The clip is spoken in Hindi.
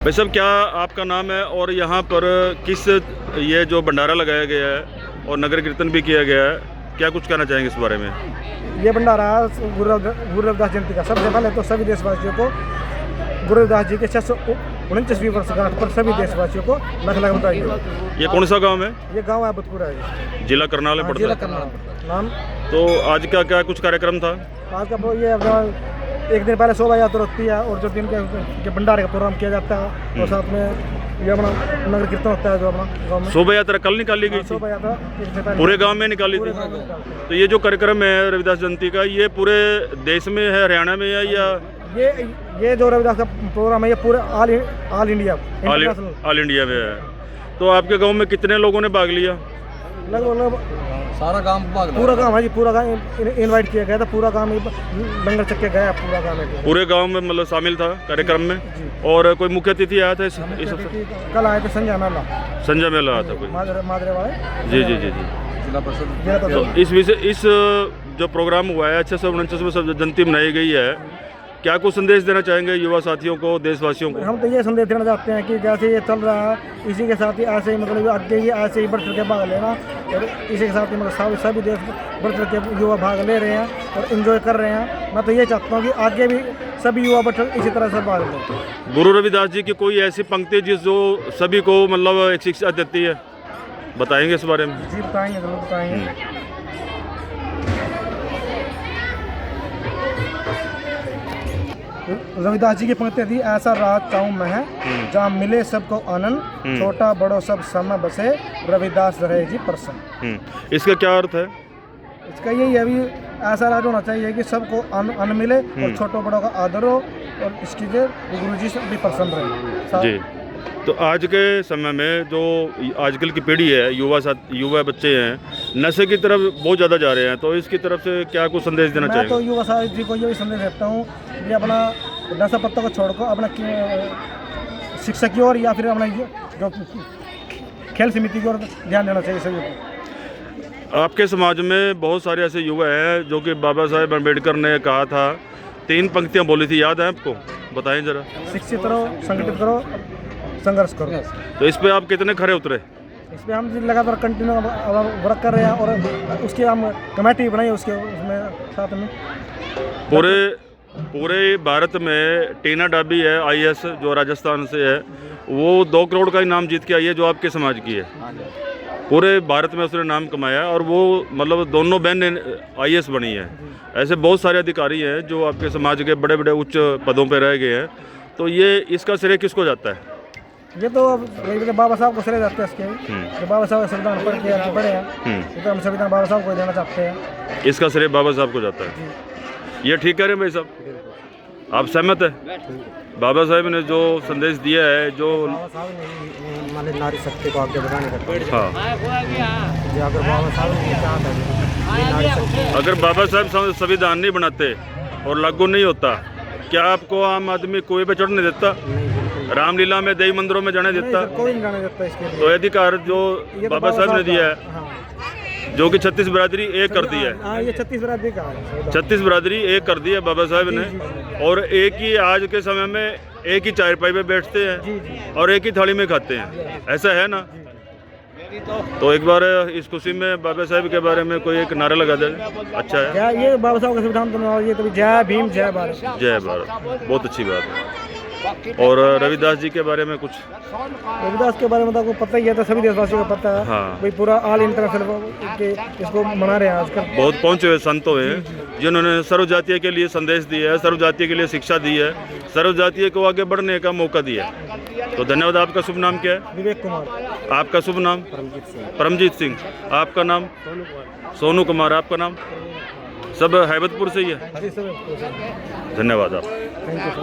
भाई साहब, क्या आपका नाम है और यहाँ पर किस ये जो भंडारा लगाया गया है और नगर कीर्तन भी किया गया है, क्या कुछ कहना चाहेंगे इस बारे में? ये भंडारा गुरु रविदास जयंती का सबसे पहले तो सभी देशवासियों को गुरु रविदास जी के 649वीं वर्षगांठ पर सभी देशवासियों को लाख लाख बधाई। ये कौन सा गांव है? ये गांव है बुतपुरा है, जिला करनाल में जिला पड़ता है। करनाल नाम। तो आज का क्या कुछ कार्यक्रम था? आज का ये अपना एक दिन पहले शोभा यात्रा होती है और जो दिन के भंडारे का प्रोग्राम किया जाता है और साथ में ये अपना नगर कीर्तन होता है जो अपना गाँव में। शोभा यात्रा कल निकाली गई थी? शोभा यात्रा एक दिन पहले पूरे गांव में निकाली थी? तो ये जो कार्यक्रम है रविदास जयंती का, ये पूरे देश में है, हरियाणा में है या? ये जो रविदास का प्रोग्राम है ये पूरे ऑल इंडिया ऑल इंडिया में है। तो आपके गांव में कितने लोगों ने भाग लिया? लगभग सारा गांव पूरा गांव है जी, पूरा गांव इनवाइट किया गया था। पूरा गांव लंगर चक्के गया, पूरा गांव में, पूरे गांव में मतलब शामिल था कार्यक्रम में। और कोई मुख्य अतिथि आया था इस कल आए थे संजय मेला, संजय मेला आया था कोई? माजरे वाले। जी जी जी जी। जिला परिषद। तो इस विषय इस जो प्रोग्राम हुआ है 649वीं जयंती मनाई गई है, क्या कुछ संदेश देना चाहेंगे युवा साथियों को, देशवासियों को? हम तो ये संदेश देना चाहते हैं कि जैसे ये चल रहा है इसी के साथ ही ऐसे ही मतलब आगे ये ऐसे ही बढ़ चढ़ के भाग लेना और इसी के साथ ही मतलब सभी देश बढ़ चढ़ के युवा भाग ले रहे हैं और इन्जॉय कर रहे हैं। मैं तो ये चाहता हूँ कि आगे भी सभी युवा बढ़ चढ़ इसी तरह से भाग लें। गुरु रविदास जी की कोई ऐसी पंक्ति जिस जो सभी को मतलब एक शिक्षा देती है, बताएंगे इस बारे में? जी बताएंगे, जरूर बताएंगे। रविदास जी की पंक्ति थी, ऐसा राज चाहूँ मैं है जहाँ मिले सबको आनंद, छोटा बड़ो सब समय बसे, रविदास रहे जी प्रसन्न। इसका क्या अर्थ है? इसका यही है, अभी ऐसा राज होना चाहिए कि सबको अन्न मिले और छोटो बड़ों का आदर हो और इसकी जो गुरु जी से भी प्रसन्न रहे जी। तो आज के समय में जो आजकल की पीढ़ी है, युवा बच्चे हैं, नशे की तरफ बहुत ज़्यादा जा रहे हैं, तो इसकी तरफ से क्या कुछ संदेश देना चाहिए? मैं तो युवा साथी जी को ये भी संदेश देता हूँ कि अपना नशा पत्तों को छोड़कर अपना शिक्षा की ओर या फिर अपना जो खेल समिति की ओर ध्यान देना चाहिए सभी को। आपके समाज में बहुत सारे ऐसे युवा हैं जो कि बाबा साहेब अम्बेडकर ने कहा था, 3 पंक्तियाँ बोली थी, याद है आपको? बताएं जरा। शिक्षित करो, संगठित करो, संघर्ष करो। तो इस पे आप कितने खरे उतरे? इस पर हम लगातार कंटिन्यू वर्क कर रहे हैं और उसकी हम कमेटी बनाई उसमें साथ में। पूरे भारत में टीना डाबी है IAS जो राजस्थान से है, वो 2 करोड़ का इनाम जीत के आई है, जो आपके समाज की है। पूरे भारत में उसने नाम कमाया और वो मतलब दोनों बहन IAS बनी है। ऐसे बहुत सारे अधिकारी हैं जो आपके समाज के बड़े बड़े उच्च पदों पर रह गए हैं। तो ये इसका श्रेय किसको जाता है? ये तो बाबा साहब को श्रेय जाते हैं इसके। बाबा साहब संविधान पढ़ के आगे बढ़े हैं, तो हम संविधान बाबा साहब को देना चाहते हैं। इसका श्रेय बाबा साहब को जाता है। ये ठीक कह रहे हैं भाई साहब, आप सहमत है? बाबा साहब ने जो संदेश दिया है, जो बाबा साहब ने माने नारी शक्ति को आगे बढ़ाने का, हाँ, अगर बाबा साहब ने चाहता अगर बाबा साहब संविधान नहीं बनाते और लागू नहीं होता, क्या आपको आम आदमी कुएं पे चढ़ने देता? रामलीला में, देवी मंदिरों में जाने देता? कोई नहीं जाने देता इसके लिए। तो अधिकार जो बाबा साहब ने दिया है, जो कि 36 बिरादरी एक कर दी है। हाँ, ये 36 बिरादरी का है। 36 बिरादरी एक कर दी है बाबा साहब ने, और एक ही आज के समय में एक ही चारपाई पे बैठते हैं और एक ही थाली में खाते हैं, ऐसा है ना? तो एक बार इस खुशी में बाबा साहब के बारे में कोई एक नारा लगा दे, अच्छा है। क्या ये बाबा साहब का संविधान तो ये तो जय भीम जय भारत। जय भारत, बहुत अच्छी बात है। और रविदास जी के बारे में कुछ? रविदास के बारे में तो आपको पता ही है, तो सभी देशवासियों को पता है। हाँ, भाई पूरा ऑल इंटरनेशनल इसको मना रहे हैं आजकल। बहुत पहुँचे हुए संत हैं जिन्होंने सर्व जातीय के लिए संदेश दिया है, सर्व जातीय के लिए शिक्षा दी है, सर्व जातीय को आगे बढ़ने का मौका दिया है। तो धन्यवाद। आपका शुभ नाम क्या है? विवेक कुमार। आपका शुभ नाम? परमजीत सिंह। आपका नाम? सोनू कुमार। आपका नाम? सब हैबतपुर से ही है। धन्यवाद धन्यवाद आप। Thank you sir.